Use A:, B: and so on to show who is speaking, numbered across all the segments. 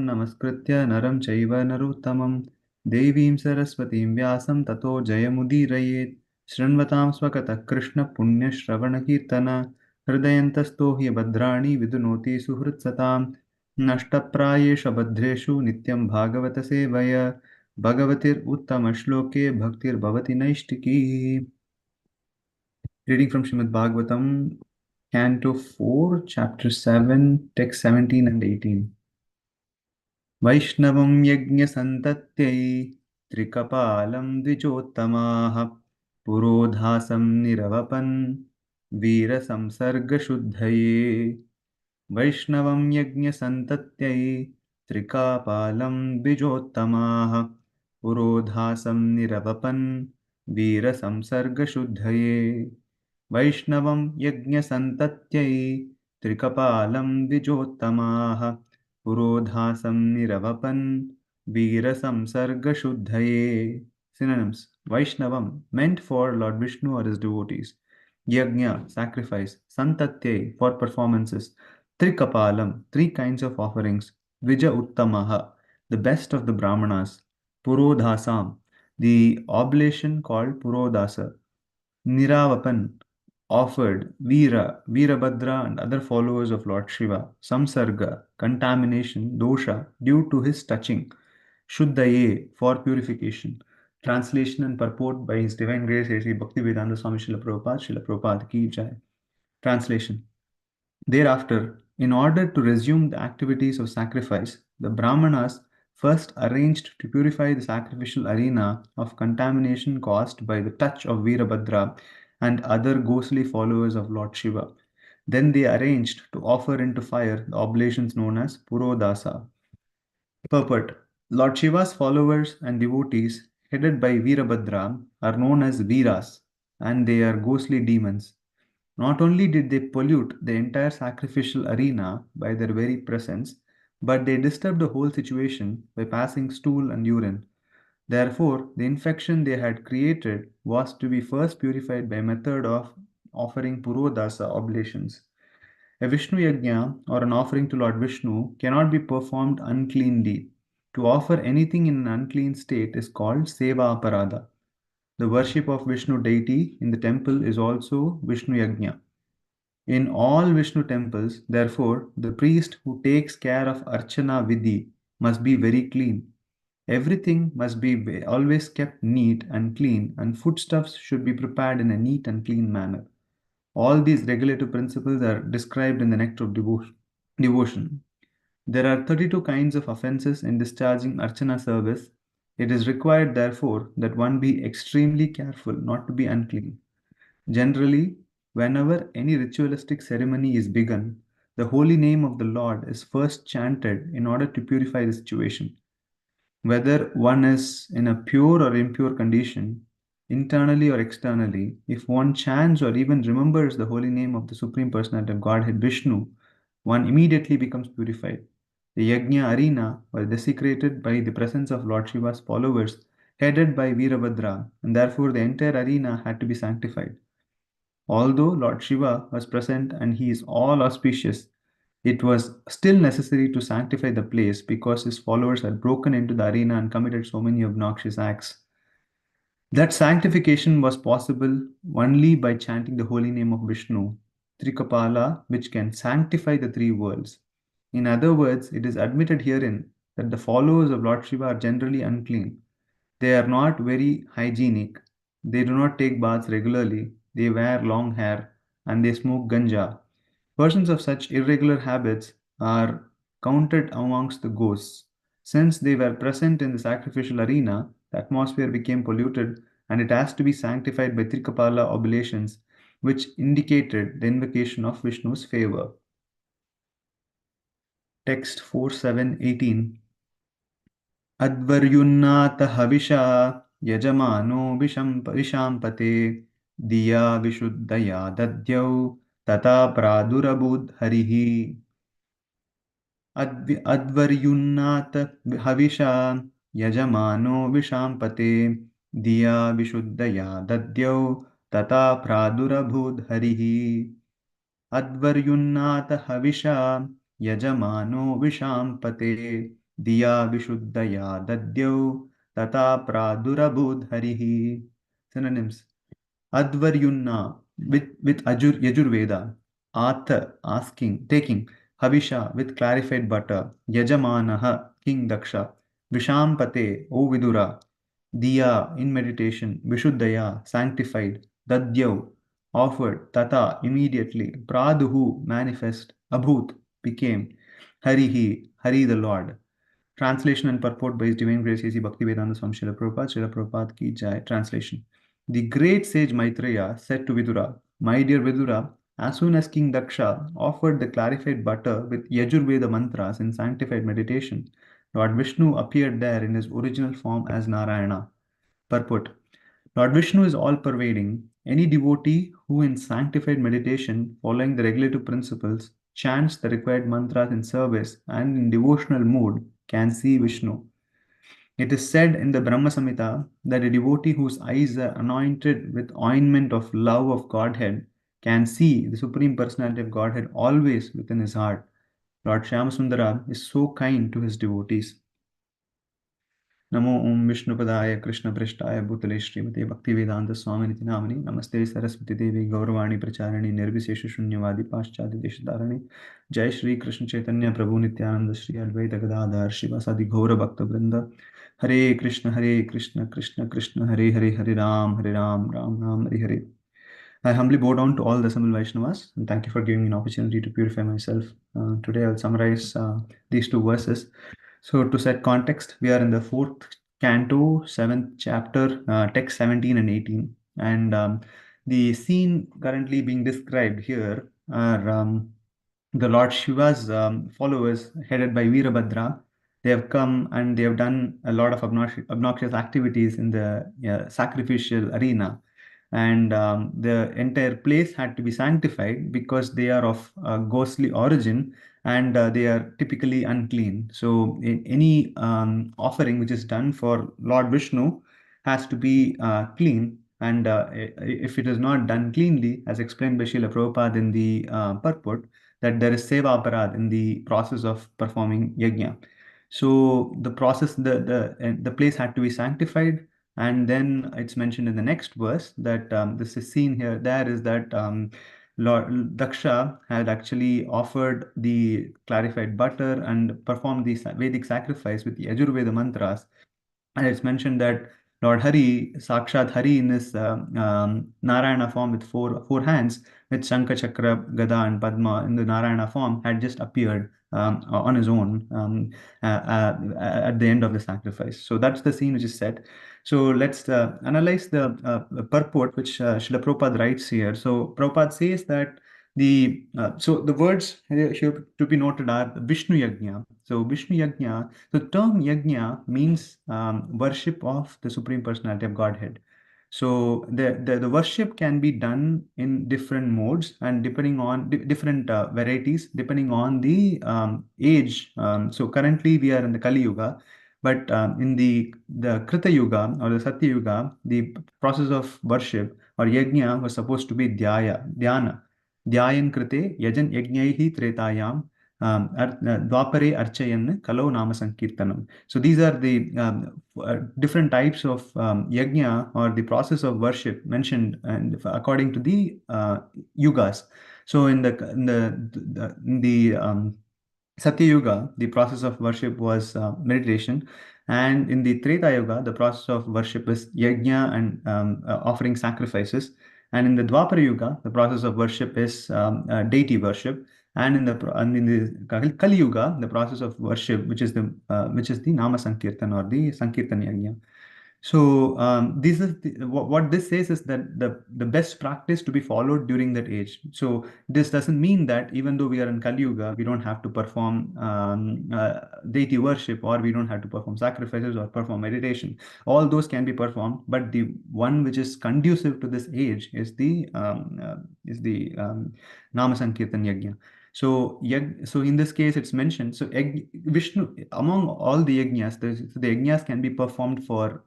A: नमस्कृत्य नरं चैव नरोत्तमं देवीं सरस्वतीं व्यासं ततो जयमुदीरयेत् शृण्वतां स्वकतः कृष्णपुण्यश्रवणकीर्तन हृदयन्तस्थो हि भद्राणि विदुनोति सुहृत्सतां नष्टप्रायेषु भद्रेषु नित्यं भागवतसेवया भगवतिरुत्तमश्लोके भक्तिर्भवति नैष्टिकी. Reading from Srimad Bhagavatam, Canto 4, Chapter 7, Text 17 and 18. वैष्णवं यज्ञसन्तत्यै त्रिकपालं द्विजोत्तमाः पुरोधासं निरवपन् वीरसंसर्गशुद्धये वैष्णवं यज्ञसन्तत्यै त्रिकापालं द्विजोत्तमाः पुरोधासं निरवपन् वीरसंसर्गशुद्धये वैष्णवं यज्ञसन्तत्यै त्रिकपालं द्विजोत्तमाः पुरोधासं निरवपन् वीरसंसर्गशुद्धये. Synonyms: Vaishnavam, meant for Lord Vishnu or his devotees. Yajna, sacrifice. Santatye, for performances. Trikapalam, three kinds of offerings. Vija Uttamaha, the best of the Brahmanas. Purodhasam, the oblation called Purodasa. Niravapan, offered Veera, Veerabhadra and other followers of Lord Shiva. Samsarga, contamination, dosha, due to his touching. Shuddhaye, for purification. Translation and purport by His Divine Grace Sri Bhaktivedanta Swami Srila Prabhupada Ki Jai. Translation. Thereafter, in order to resume the activities of sacrifice, the Brahmanas first arranged to purify the sacrificial arena of contamination caused by the touch of Veerabhadra and other ghostly followers of Lord Shiva. Then they arranged to offer into fire the oblations known as Purodasa. Purport: Lord Shiva's followers and devotees, headed by Veerabhadra, are known as Veeras, and they are ghostly demons. Not only did they pollute the entire sacrificial arena by their very presence, but they disturbed the whole situation by passing stool and urine. Therefore, the infection they had created was to be first purified by method of offering Purodasa oblations. A Vishnu Yajna or an offering to Lord Vishnu cannot be performed uncleanly. To offer anything in an unclean state is called Seva Aparada. The worship of Vishnu deity in the temple is also Vishnu Yajna. In all Vishnu temples, therefore, the priest who takes care of Archana Vidhi must be very clean. Everything must be always kept neat and clean, and foodstuffs should be prepared in a neat and clean manner. All these regulative principles are described in the Nectar of Devotion. There are 32 kinds of offenses in discharging Archana service. It is required, therefore, that one be extremely careful not to be unclean. Generally, whenever any ritualistic ceremony is begun, the holy name of the Lord is first chanted in order to purify the situation. Whether one is in a pure or impure condition, internally or externally, if one chants or even remembers the holy name of the Supreme Personality of Godhead Vishnu, one immediately becomes purified. The Yajna arena was desecrated by the presence of Lord Shiva's followers, headed by Veerabhadra, and therefore the entire arena had to be sanctified. Although Lord Shiva was present and he is all auspicious, it was still necessary to sanctify the place because his followers had broken into the arena and committed so many obnoxious acts. That sanctification was possible only by chanting the holy name of Vishnu, Trikapala, which can sanctify the three worlds. In other words, it is admitted herein that the followers of Lord Shiva are generally unclean. They are not very hygienic. They do not take baths regularly. They wear long hair and they smoke ganja. Persons of such irregular habits are counted amongst the ghosts. Since they were present in the sacrificial arena, the atmosphere became polluted and it has to be sanctified by Trikapala oblations, which indicated the invocation of Vishnu's favor. Text 4.7.18. अध्वर्युन्नाथ हविषा यजमानो विशाम्पते दिया विशुद्धया दद्यौ तथा प्रादुरभूद् हरिः अध्वर्युन्नाथ हविषा यजमानो विशाम्पते दिया विशुद्धया दद्यौ तथा प्रादुरभूद् हरिः अध्वर्युन्नाथ हविषा यजमानो विशाम्पते Diya Vishuddhaya Dadyau Tata Pradurabudh Harihi. Synonyms. Advaryunna with Yajurveda. Atha asking, taking. Havisha with clarified butter. Yajamanaha King Daksha. Vishampate O Vidura. Diya in meditation. Vishuddhaya sanctified. Dadyau offered. Tata immediately. Praduhu manifest. Abhut became. Harihi Hari the Lord. Translation and purport by His Divine Grace A.C. Bhaktivedanta Swami Srila Prabhupada, Srila Prabhupada Ki Jai. Translation. The great sage Maitreya said to Vidura, "My dear Vidura, as soon as King Daksha offered the clarified butter with Yajurveda mantras in sanctified meditation, Lord Vishnu appeared there in his original form as Narayana." Purport. Lord Vishnu is all pervading. Any devotee who, in sanctified meditation, following the regulative principles, chants the required mantras in service and in devotional mood, can see Vishnu. It is said in the Brahma Samhita that a devotee whose eyes are anointed with ointment of love of Godhead can see the Supreme Personality of Godhead always within his heart. Lord Shyamasundara is so kind to his devotees. नमो ओम विष्णुपदाय कृष्णपृष्ठाय भूतले श्रीमते भक्तिवेदांत स्वामिनिति नामनि नमस्ते सरस्वती देवी गौरवाणी प्रचारिणि निर्विशेष शून्यवादी पाश्चात्य देशधारिणि जय श्री कृष्ण चैतन्य प्रभु नित्यानंद श्री अद्वैत गदाधर शिवासादि गौर भक्त वृंद हरे Krishna Krishna Krishna Hare Hare Hare Ram Ram Ram Hare Hare. I humbly bow down to all the assembled Vaishnavas and thank you for giving me an opportunity to purify myself. Today I'll summarize these two verses. So, to set context, we are in the fourth canto, seventh chapter, text 17 and 18. And the scene currently being described here are the Lord Shiva's followers, headed by Veerabhadra. They have come and they have done a lot of obnoxious activities in the sacrificial arena. And the entire place had to be sanctified because they are of ghostly origin and they are typically unclean. So, any offering which is done for Lord Vishnu has to be clean. And if it is not done cleanly, as explained by Srila Prabhupada in the purport, that there is seva aparad in the process of performing yajna. So the process, the place had to be sanctified, and then it's mentioned in the next verse that this is seen here. There is that Lord Daksha had actually offered the clarified butter and performed the Vedic sacrifice with the Yajurveda mantras, and it's mentioned that Lord Hari, Sakshat Hari in his Narayana form with four hands, with Shankha, Chakra, Gada, and Padma in the Narayana form, had just appeared on his own at the end of the sacrifice. So that's the scene which is set. So let's analyze the purport which Srila Prabhupada writes here. So Prabhupada says that so the words here to be noted are Vishnu Yajna. So Vishnu Yajna, the term Yajna means worship of the Supreme Personality of Godhead. So the worship can be done in different modes and depending on different varieties, depending on the age. So currently we are in the Kali Yuga, but in the Krita Yuga or the Satya Yuga, the process of worship or yajna was supposed to be dhyana. Dhyayan krite yajan yajnaihi tretayam dvapare archayan kalau nama sankirtanam. So these are the different types of yajna or the process of worship mentioned and according to the yugas. So in the Satya Yuga, the process of worship was meditation, and in the Treta Yuga, the process of worship is yajna and offering sacrifices. And in the Dwapara Yuga, the process of worship is deity worship. And in the Kali Yuga, the process of worship, which is the Nama Sankirtan or the Sankirtan Yajna. So this is what this says is that the best practice to be followed during that age. So this doesn't mean that even though we are in Kali Yuga, we don't have to perform deity worship or we don't have to perform sacrifices or perform meditation. All those can be performed, but the one which is conducive to this age is the Nama Sankirtan Yajna. So in this case, it's mentioned. So Vishnu, among all the yajnas, the yajnas can be performed for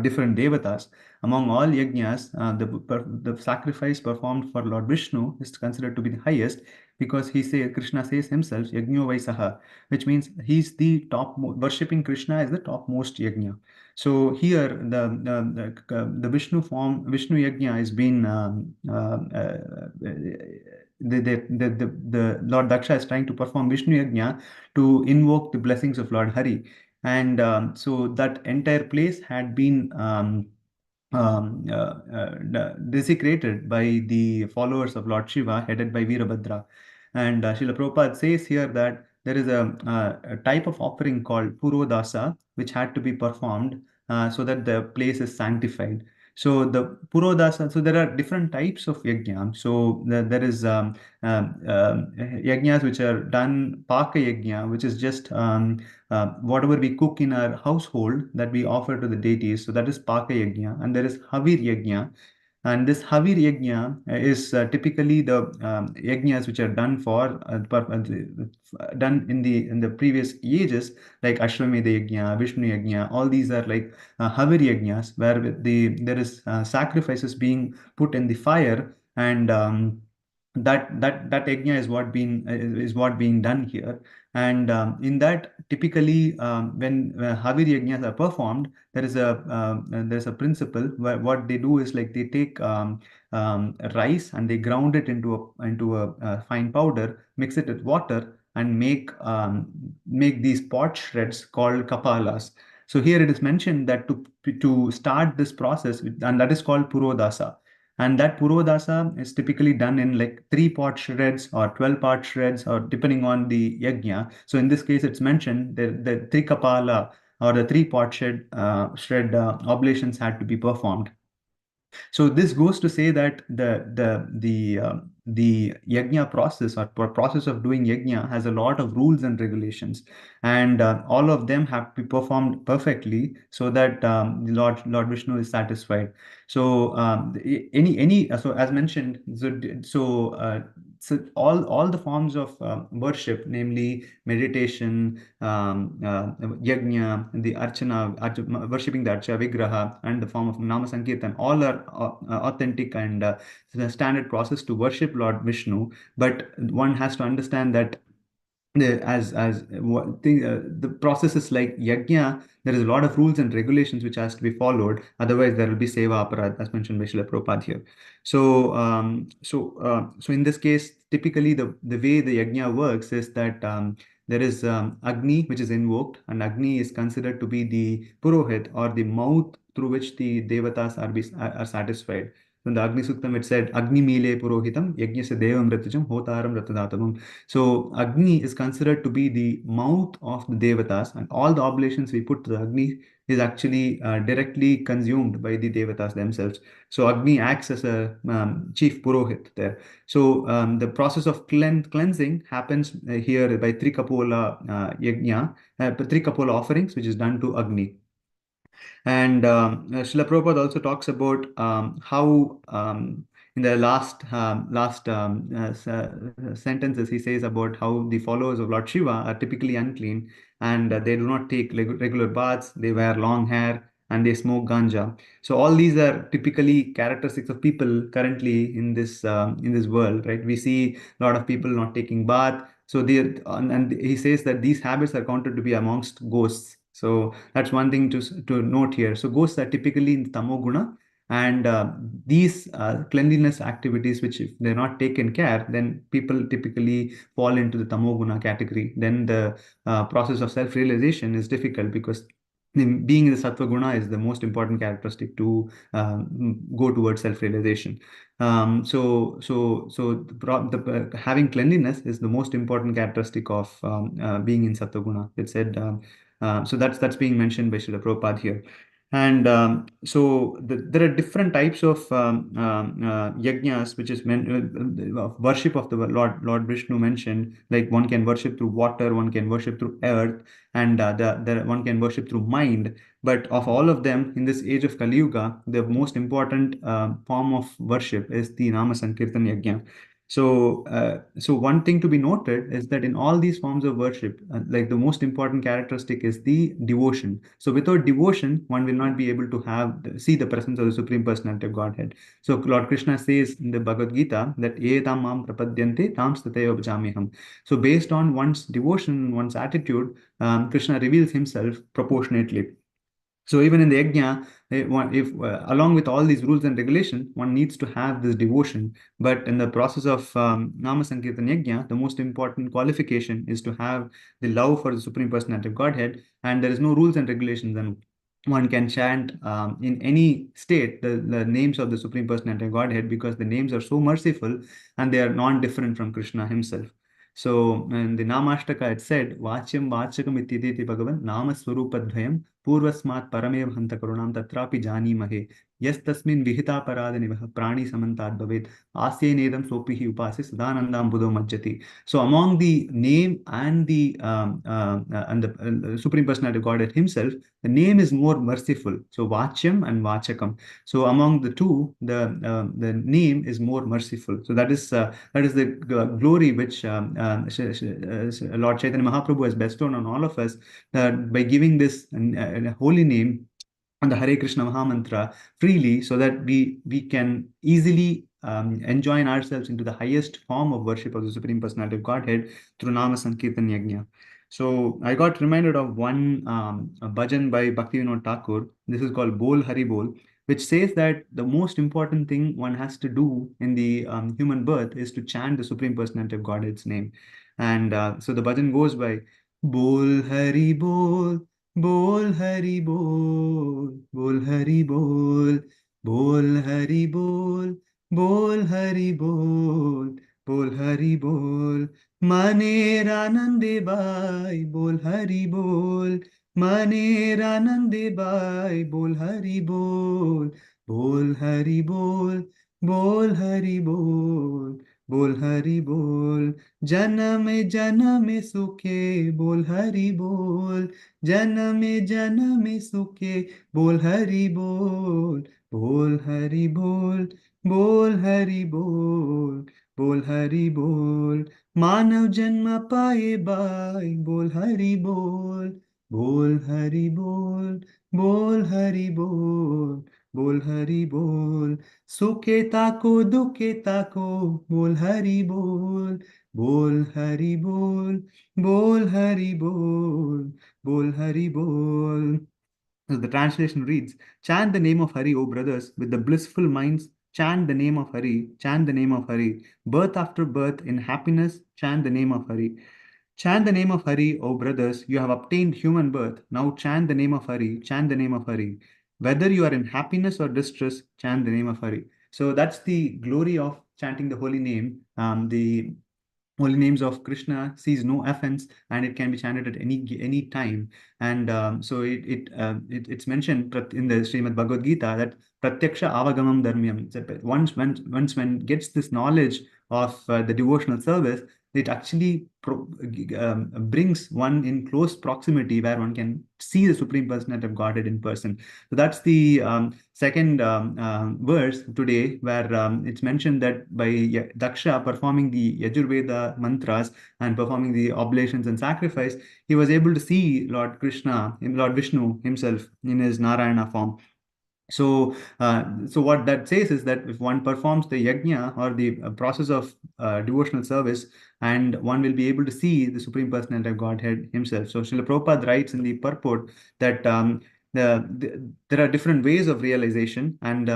A: different devatas. Among all yajnas, the sacrifice performed for Lord Vishnu is considered to be the highest because Krishna says himself Yajño Vaisaha, which means he's the top. Worshipping Krishna is the topmost yajna. So here the Vishnu Yajna has been the Lord Daksha is trying to perform Vishnu Yajna to invoke the blessings of Lord Hari, and so that entire place had been desecrated by the followers of Lord Shiva, headed by Virabhadra. And Srila Prabhupada says here that there is a type of offering called Purodasa, which had to be performed so that the place is sanctified. So the Purodasa, so there are different types of yajna. So there is yajnas which are done, Paka yajna, which is just whatever we cook in our household that we offer to the deities. So that is Paka Yajna. And there is Havir Yajna. And this Havir Yajna is typically the yajnas which are done done in the previous ages, like Ashwamedha Yajna, Vishnu Yajna. All these are like Havir Yajnas, where there is sacrifices being put in the fire, and that yajna is what being done here. And in that, typically, when Havir yajnas are performed, there's a principle where what they do is like they take rice and they ground it into a fine powder, mix it with water, and make these pot shreds called kapalas. So here it is mentioned that to start this process, and that is called purodasa. And that purodasa is typically done in like 3 pot shreds or 12 part shreds, or depending on the yajna. So in this case, it's mentioned the trikapala or the 3 pot shred oblations had to be performed. So this goes to say that the yajna process, or process of doing yajna, has a lot of rules and regulations, and all of them have to be performed perfectly so that the Lord Vishnu is satisfied. So any so as mentioned, so all the forms of worship, namely meditation, yajna, the worshipping the archa vigraha, and the form of nama sankirtan, all are authentic and the standard process to worship Lord Vishnu. But one has to understand that the process is like yajna, there is a lot of rules and regulations which has to be followed. Otherwise, there will be seva aparad, as mentioned by Srila Prabhupada here. So, so in this case, typically the way the yajna works is that there is Agni which is invoked, and Agni is considered to be the Purohit, or the mouth through which the devatas are satisfied. In the Agni Suktam, it said, Agni Mile Purohitam, Yajnasya Devam Ratijam, Hotaram Ratadatamam. So Agni is considered to be the mouth of the Devatas, and all the oblations we put to the Agni is actually directly consumed by the Devatas themselves. So Agni acts as a chief Purohit there. So the process of cleansing happens here by Trikapola Yajna, Trikapola offerings, which is done to Agni. And Srila Prabhupada also talks about how in the last sentences he says about how the followers of Lord Shiva are typically unclean, and they do not take regular baths, they wear long hair, and they smoke ganja. So all these are typically characteristics of people currently in this world, right? We see a lot of people not taking bath. So and he says that these habits are counted to be amongst ghosts. So that's one thing to note here. So ghosts are typically in tamoguna, and these cleanliness activities, which if they're not taken care, then people typically fall into the tamoguna category. Then the process of self-realization is difficult, because being in the sattva guna is the most important characteristic to go towards self-realization. Having cleanliness is the most important characteristic of being in sattva guna. It said. So that's being mentioned by Srila Prabhupada here. And there are different types of yajnas, which is worship of the Lord Vishnu mentioned. Like one can worship through water, one can worship through earth, and one can worship through mind. But of all of them, in this age of Kali Yuga, the most important form of worship is the Nama Sankirtan Yajna. So one thing to be noted is that in all these forms of worship, like the most important characteristic is the devotion. So without devotion, one will not be able to see the presence of the Supreme Personality of Godhead. So Lord Krishna says in the Bhagavad Gita that etam mam prapadyante tam stataya bhajamiham. So based on one's devotion, one's attitude, Krishna reveals himself proportionately. So even in the yajna, if along with all these rules and regulations, one needs to have this devotion. But in the process of Nama Sankirtan Yajna, the most important qualification is to have the love for the Supreme Personality of Godhead, and there is no rules and regulations. And one can chant in any state the names of the Supreme Personality of Godhead, because the names are so merciful and they are non-different from Krishna himself. So in the Namashtaka it said, Vachyam Vachakam Ityaditi Bhagavan Nama Swarupadvayam Purvasmat Paramev Hanta Karunam Tatrapi Jani Mahe Yes Tasmin Vihita Paradanivaha Prani Samantad Bhavet Asye Nedam Sopihi Upasi Sadanandam Buddho Majjati. So among the name and the Supreme Personality of Godhead himself, the name is more merciful. So Vachyam and Vachakam. So among the two, the name is more merciful. So that is the glory which Lord Chaitanya Mahaprabhu has bestowed on all of us, that by giving this holy name and the Hare Krishna Mahamantra freely, so that we can easily enjoin ourselves into the highest form of worship of the Supreme Personality of Godhead through Nama Sankirtan Yajna. So I got reminded of one a bhajan by Bhaktivinoda Thakur. This is called Bol Hari Bol, which says that the most important thing one has to do in the human birth is to chant the Supreme Personality of Godhead's name. And so the bhajan goes by Bol Hari Bol, Bol Hari Bol, Bol Hari Bol, Bol Hari Bol, Bol Hari Bol, Bol Hari Bol, Maner Anande Bai, Bol Hari Bol, Maner Anande Bai, Bol Hari Bol, Bol Hari Bol, Bol Hari Bol, Bol Hari Bol, Janame Janame Sukhe, Bol Hari Bol, Janame Janame Sukhe, Bol Hari Bol, Bol Hari Bol, Bol Hari Bol, Bol Hari Bol, मानव जन्म पाए by बोल हरि बोल बोल हरि बोल बोल हरि बोल बोल हरि बोल सुखे ताको दुखे ताको बोल हरि बोल हरि बोल हरि बोल हरि बोल. So the translation reads, chant the name of Hari, O brothers, with the blissful minds. Chant the name of Hari, chant the name of Hari. Birth after birth in happiness, chant the name of Hari. Chant the name of Hari, O brothers. You have obtained human birth. Now chant the name of Hari, chant the name of Hari. Whether you are in happiness or distress, chant the name of Hari. So that's the glory of chanting the holy name. The holy names of Krishna sees no offense, and it can be chanted at any time. And so it's mentioned in the Srimad Bhagavad Gita that pratyaksha avagamam dharmyam. Once one gets this knowledge of the devotional service, it actually brings one in close proximity where one can see the Supreme Personality of Godhead in person. So that's the second verse today, where it's mentioned that by Daksha performing the Yajurveda mantras and performing the oblations and sacrifice, he was able to see Lord Krishna, Lord Vishnu himself in his Narayana form. So what that says is that if one performs the yajna or the process of devotional service, and one will be able to see the Supreme Personality of Godhead himself. So Srila Prabhupada writes in the purport that there are different ways of realization, and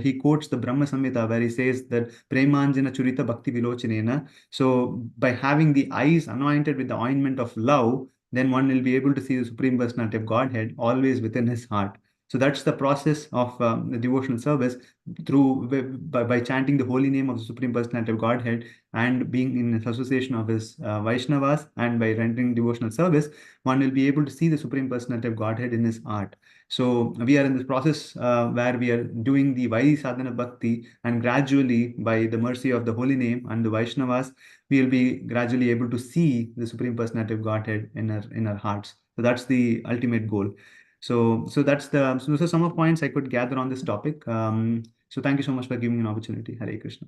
A: he quotes the Brahma Samhita where he says that Premanjana Churita Bhakti Vilochanena. So by having the eyes anointed with the ointment of love, then one will be able to see the Supreme Personality of Godhead always within his heart. So that's the process of the devotional service by chanting the holy name of the Supreme Personality of Godhead and being in association of his Vaishnavas, and by rendering devotional service, one will be able to see the Supreme Personality of Godhead in his art. So we are in this process where we are doing the Vaidhi Sadhana Bhakti, and gradually, by the mercy of the holy name and the Vaishnavas, we will be gradually able to see the Supreme Personality of Godhead in our hearts. So that's the ultimate goal. So those are some of points I could gather on this topic. So thank you so much for giving me an opportunity. Hare Krishna.